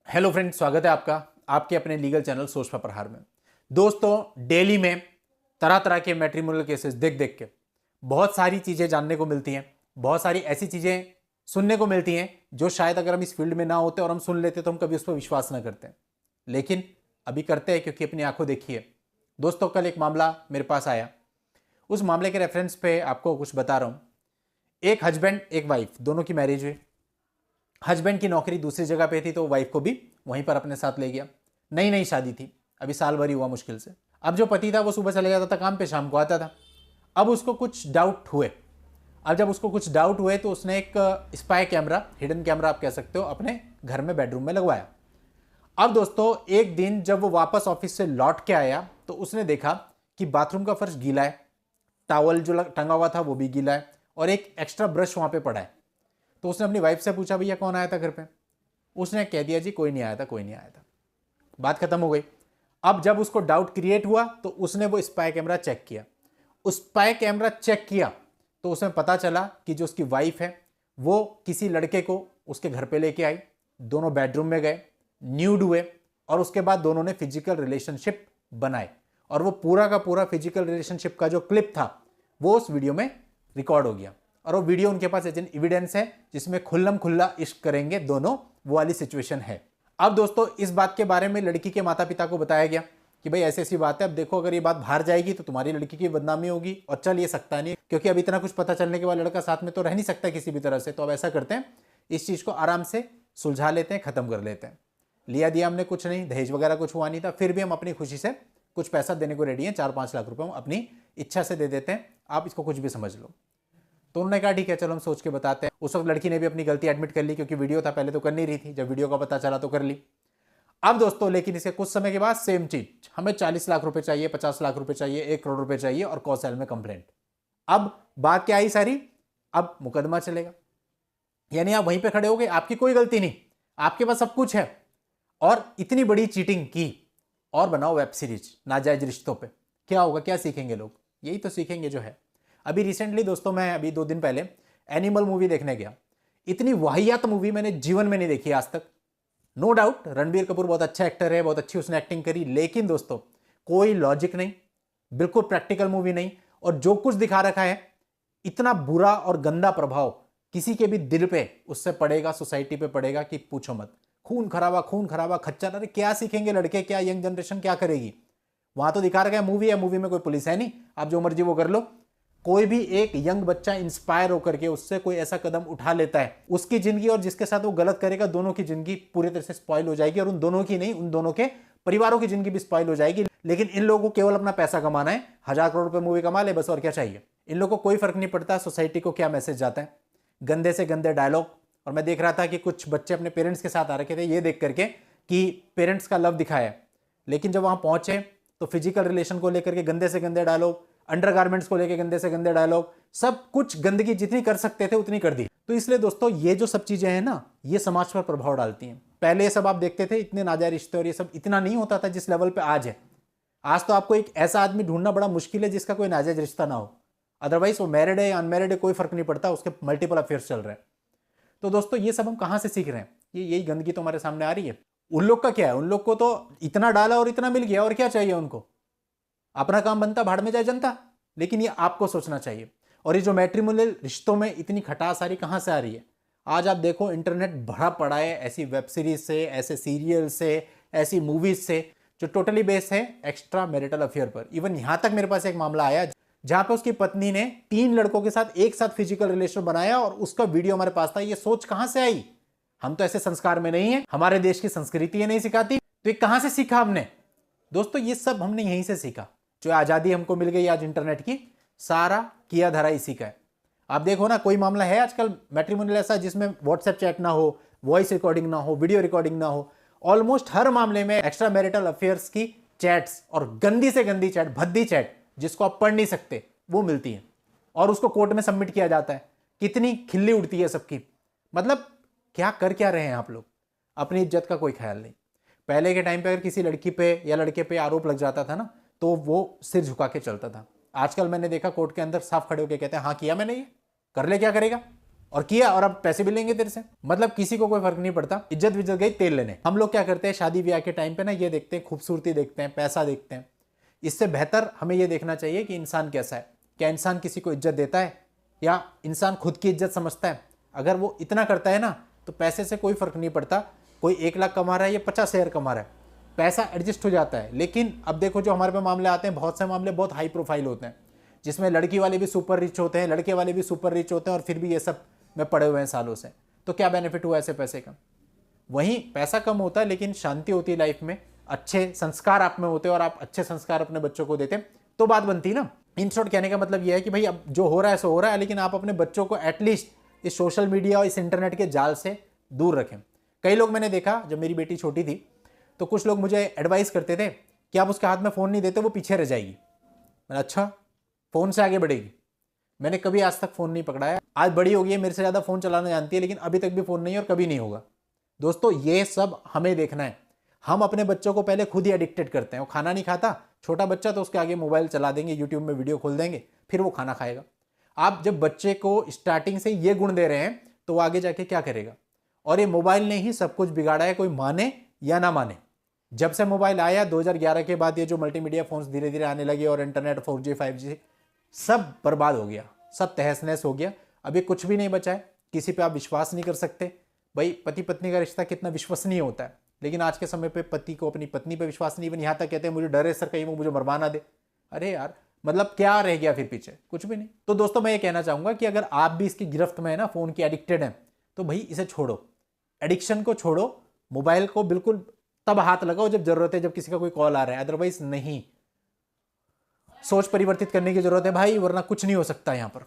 Hello friend, स्वागत है आपका आपके अपने लीगल चैनल सोच पर प्रहार में। दोस्तों, डेली में तरह तरह के मैट्रिमोनियल केसेस देख देख के बहुत सारी चीज़ें जानने को मिलती हैं। बहुत सारी ऐसी चीज़ें सुनने को मिलती हैं जो शायद अगर हम इस फील्ड में ना होते और हम सुन लेते तो हम कभी उस पर विश्वास ना करते, लेकिन अभी करते हैं क्योंकि अपनी आंखों देखी है। दोस्तों, कल एक मामला मेरे पास आया। उस मामले के रेफरेंस पे आपको कुछ बता रहा हूँ। एक हस्बैंड एक वाइफ दोनों की मैरिज हुई। हस्बैंड की नौकरी दूसरी जगह पे थी तो वाइफ को भी वहीं पर अपने साथ ले गया। नई नई शादी थी, अभी साल भर ही हुआ मुश्किल से। अब जो पति था वो सुबह चले जाता था काम पे, शाम को आता था। अब उसको कुछ डाउट हुए। अब जब उसको कुछ डाउट हुए तो उसने एक स्पाई कैमरा, हिडन कैमरा आप कह सकते हो, अपने घर में बेडरूम में लगवाया। अब दोस्तों, एक दिन जब वो वापस ऑफिस से लौट के आया तो उसने देखा कि बाथरूम का फर्श गीला है, टॉवल जो टंगा हुआ था वो भी गीला है और एक एक्स्ट्रा ब्रश वहां पे पड़ा है। तो उसने अपनी वाइफ से पूछा, भैया कौन आया था घर पे? उसने कह दिया, जी कोई नहीं आया था, कोई नहीं आया था। बात खत्म हो गई। अब जब उसको डाउट क्रिएट हुआ तो उसने वो स्पाई कैमरा चेक किया। उस स्पाई कैमरा चेक किया तो उसमें पता चला कि जो उसकी वाइफ है वो किसी लड़के को उसके घर पे लेके आई। दोनों बेडरूम में गए, न्यूड हुए और उसके बाद दोनों ने फिजिकल रिलेशनशिप बनाए। और वो पूरा का पूरा फिजिकल रिलेशनशिप का जो क्लिप था वो उस वीडियो में रिकॉर्ड हो गया। और वो वीडियो उनके पास एविडेंस है जिसमें खुल्लम खुल्ला इश्क करेंगे दोनों, वो वाली सिचुएशन है। अब दोस्तों, इस बात के बारे में लड़की के माता पिता को बताया गया कि भाई ऐसी ऐसी बात है, अब देखो अगर ये बात बाहर जाएगी तो तुम्हारी लड़की की बदनामी होगी और चल ये सकता नहीं, क्योंकि अब इतना कुछ पता चलने के बाद लड़का साथ में तो रह नहीं सकता किसी भी तरह से। तो अब ऐसा करते हैं, इस चीज को आराम से सुलझा लेते हैं, खत्म कर लेते हैं। लिया दिया हमने कुछ नहीं, दहेज वगैरह कुछ हुआ नहीं था, फिर भी हम अपनी खुशी से कुछ पैसा देने को रेडी हैं। 4-5 लाख रुपए हम अपनी इच्छा से दे देते हैं, आप इसको कुछ भी समझ लो। तो उन्होंने कहा ठीक है, चलो हम सोच के बताते हैं। उस वक्त लड़की ने भी अपनी गलती एडमिट कर ली, क्योंकि वीडियो था, पहले तो कर नहीं रही थी, जब वीडियो का पता चला तो कर ली। अब दोस्तों, लेकिन इसके कुछ समय के बाद सेम चीज, हमें 40 लाख रुपए चाहिए, 50 लाख रुपए चाहिए, 1 करोड़ रुपए चाहिए और कौशल में कंप्लेंट। अब बात क्या आई सारी, अब मुकदमा चलेगा। यानी आप वहीं पे खड़े हो गए, आपकी कोई गलती नहीं, आपके पास सब कुछ है और इतनी बड़ी चीटिंग की और बनाओ वेब सीरीज नाजायज रिश्तों पे। क्या होगा, क्या सीखेंगे लोग? यही तो सीखेंगे जो है। अभी रिसेंटली दोस्तों, मैं अभी 2 दिन पहले एनिमल मूवी देखने गया। इतनी वाहियात मूवी मैंने जीवन में नहीं देखी आज तक। नो डाउट रणबीर कपूर बहुत अच्छा एक्टर है, बहुत अच्छी उसने एक्टिंग करी, लेकिन दोस्तों कोई लॉजिक नहीं, बिल्कुल प्रैक्टिकल मूवी नहीं। और जो कुछ दिखा रखा है, इतना बुरा और गंदा प्रभाव किसी के भी दिल पे उससे पड़ेगा, सोसाइटी पे पड़ेगा कि पूछो मत। खून खराबा खच्चर। अरे क्या सीखेंगे लड़के, क्या यंग जनरेशन क्या करेगी? वहां तो दिखा रखा है मूवी है, मूवी में कोई पुलिस है नहीं, आप जो मर्जी वो कर लो। कोई भी एक यंग बच्चा इंस्पायर होकर के उससे कोई ऐसा कदम उठा लेता है, उसकी जिंदगी और जिसके साथ वो गलत करेगा दोनों की जिंदगी पूरी तरह से स्पॉइल हो जाएगी। और उन दोनों की नहीं, उन दोनों के परिवारों की जिंदगी भी स्पॉइल हो जाएगी। लेकिन इन लोगों को केवल अपना पैसा कमाना है, 1000 करोड़ रुपए मूवी कमा ले बस, और क्या चाहिए। इन लोगों को कोई फर्क नहीं पड़ता सोसाइटी को क्या मैसेज जाता है। गंदे से गंदे डायलॉग। और मैं देख रहा था कि कुछ बच्चे अपने पेरेंट्स के साथ आ रखे थे ये देख करके कि पेरेंट्स का लव दिखाया है, लेकिन जब वहां पहुंचे तो फिजिकल रिलेशन को लेकर के गंदे से गंदे डायलॉग, अंडरगारमेंट्स को लेकर गंदे से गंदे डायलॉग, सब कुछ गंदगी जितनी कर सकते थे उतनी कर दी। तो इसलिए दोस्तों, ये जो सब चीजें हैं ना, ये समाज पर प्रभाव डालती हैं। पहले ये सब आप देखते थे, इतने नाजायज रिश्ते और ये सब इतना नहीं होता था जिस लेवल पे आज है। आज तो आपको एक ऐसा आदमी ढूंढना बड़ा मुश्किल है जिसका कोई नाजायज रिश्ता ना हो। अदरवाइज वो मैरिड है या अनमैरिड है कोई फर्क नहीं पड़ता, उसके मल्टीपल अफेयर्स चल रहे हैं। तो दोस्तों, ये सब हम कहां से सीख रहे हैं? ये यही गंदगी तो हमारे सामने आ रही है। उन लोग का क्या है, उन लोग को तो इतना डाला और इतना मिल गया, और क्या चाहिए उनको? अपना काम बनता, भाड़ में जाए जनता। लेकिन ये आपको सोचना चाहिए। और ये जो मैट्रिमोनियल रिश्तों में इतनी खटास आ रही, कहां से आ रही है? आज आप देखो, इंटरनेट भरा पड़ा है ऐसी वेब सीरीज से, ऐसे सीरियल से, ऐसी मूवीज से जो टोटली बेस्ड है एक्स्ट्रा मैरिटल अफेयर पर। इवन यहां तक मेरे पास एक मामला आया जहां पे उसकी पत्नी ने 3 लड़कों के साथ एक साथ फिजिकल रिलेशन बनाया और उसका वीडियो हमारे पास था। ये सोच कहां से आई? हम तो ऐसे संस्कार में नहीं है, हमारे देश की संस्कृति ये नहीं सिखाती, तो ये कहां से सीखा हमने? दोस्तों, ये सब हमने यहीं से सीखा। जो आजादी हमको मिल गई आज इंटरनेट की, सारा किया धरा इसी का है। आप देखो ना, कोई मामला है आजकल मैट्रिमोनियल ऐसा जिसमें व्हाट्सएप चैट ना हो, वॉइस रिकॉर्डिंग ना हो, वीडियो रिकॉर्डिंग ना हो? ऑलमोस्ट हर मामले में एक्स्ट्रा मैरिटल अफेयर्स की चैट्स और गंदी से गंदी चैट, भद्दी चैट जिसको आप पढ़ नहीं सकते, वो मिलती है और उसको कोर्ट में सबमिट किया जाता है। कितनी खिल्ली उड़ती है सबकी। मतलब क्या कर क्या रहे हैं आप लोग? अपनी इज्जत का कोई ख्याल नहीं। पहले के टाइम पे अगर किसी लड़की पे या लड़के पे आरोप लग जाता था ना, तो वो सिर झुका के चलता था। आजकल मैंने देखा कोर्ट के अंदर साफ खड़े होकर कहते हैं हाँ किया मैंने, ये कर ले, क्या करेगा? और किया, और अब पैसे भी लेंगे तेरे से। मतलब किसी को कोई फर्क नहीं पड़ता, इज्जत विज्जत गई तेल लेने। हम लोग क्या करते हैं शादी ब्याह के टाइम पे ना, ये देखते हैं, खूबसूरती देखते हैं, पैसा देखते हैं। इससे बेहतर हमें ये देखना चाहिए कि इंसान कैसा है, क्या इंसान किसी को इज्जत देता है, या इंसान खुद की इज्जत समझता है। अगर वो इतना करता है ना, तो पैसे से कोई फर्क नहीं पड़ता, कोई 1 लाख कमा रहा है या 50,000 कमा रहा है, पैसा एडजस्ट हो जाता है। लेकिन अब देखो जो हमारे पे मामले आते हैं, बहुत से मामले बहुत हाई प्रोफाइल होते हैं, जिसमें लड़की वाले भी सुपर रिच होते हैं, लड़के वाले भी सुपर रिच होते हैं, और फिर भी ये सब में पड़े हुए हैं सालों से। तो क्या बेनिफिट हुआ ऐसे पैसे का? वहीं पैसा कम होता है लेकिन शांति होती है लाइफ में, अच्छे संस्कार आप में होते हैं, और आप अच्छे संस्कार अपने बच्चों को देते हैं, तो बात बनती ना। इन शॉर्ट कहने का मतलब यह है कि भाई अब जो हो रहा है सो हो रहा है, लेकिन आप अपने बच्चों को एटलीस्ट इस सोशल मीडिया और इस इंटरनेट के जाल से दूर रखें। कई लोग मैंने देखा, जब मेरी बेटी छोटी थी तो कुछ लोग मुझे एडवाइस करते थे कि आप उसके हाथ में फ़ोन नहीं देते, वो पीछे रह जाएगी। मैंने अच्छा, फ़ोन से आगे बढ़ेगी। मैंने कभी आज तक फ़ोन नहीं पकड़ाया। आज बड़ी हो गई है, मेरे से ज़्यादा फ़ोन चलाना जानती है, लेकिन अभी तक भी फ़ोन नहीं है और कभी नहीं होगा। दोस्तों ये सब हमें देखना है। हम अपने बच्चों को पहले खुद ही एडिक्टेड करते हैं। वो खाना नहीं खाता, छोटा बच्चा, तो उसके आगे मोबाइल चला देंगे, यूट्यूब में वीडियो खोल देंगे, फिर वो खाना खाएगा। आप जब बच्चे को स्टार्टिंग से ये गुण दे रहे हैं तो वो आगे जाके क्या करेगा? और ये मोबाइल ने ही सब कुछ बिगाड़ा है, कोई माने या ना माने। जब से मोबाइल आया 2011 के बाद, ये जो मल्टीमीडिया फोन्स धीरे धीरे आने लगे और इंटरनेट 4G 5G, सब बर्बाद हो गया, सब तहस नहस हो गया। अभी कुछ भी नहीं बचा है, किसी पे आप विश्वास नहीं कर सकते। भाई पति पत्नी का रिश्ता कितना विश्वसनीय होता है, लेकिन आज के समय पे पति को अपनी पत्नी पे विश्वास नहीं, यहाँ तक कहते हैं मुझे डर है सर कहीं वो मुझे मरवा ना दे। अरे यार, मतलब क्या रह गया फिर पीछे? कुछ भी नहीं। तो दोस्तों मैं ये कहना चाहूंगा कि अगर आप भी इसकी गिरफ्त में है ना, फोन की एडिक्टेड है, तो भाई इसे छोड़ो, एडिक्शन को छोड़ो। मोबाइल को बिल्कुल तब हाथ लगाओ जब जरूरत है, जब किसी का कोई कॉल आ रहा है, अदरवाइज नहीं। सोच परिवर्तित करने की जरूरत है भाई, वरना कुछ नहीं हो सकता यहां पर।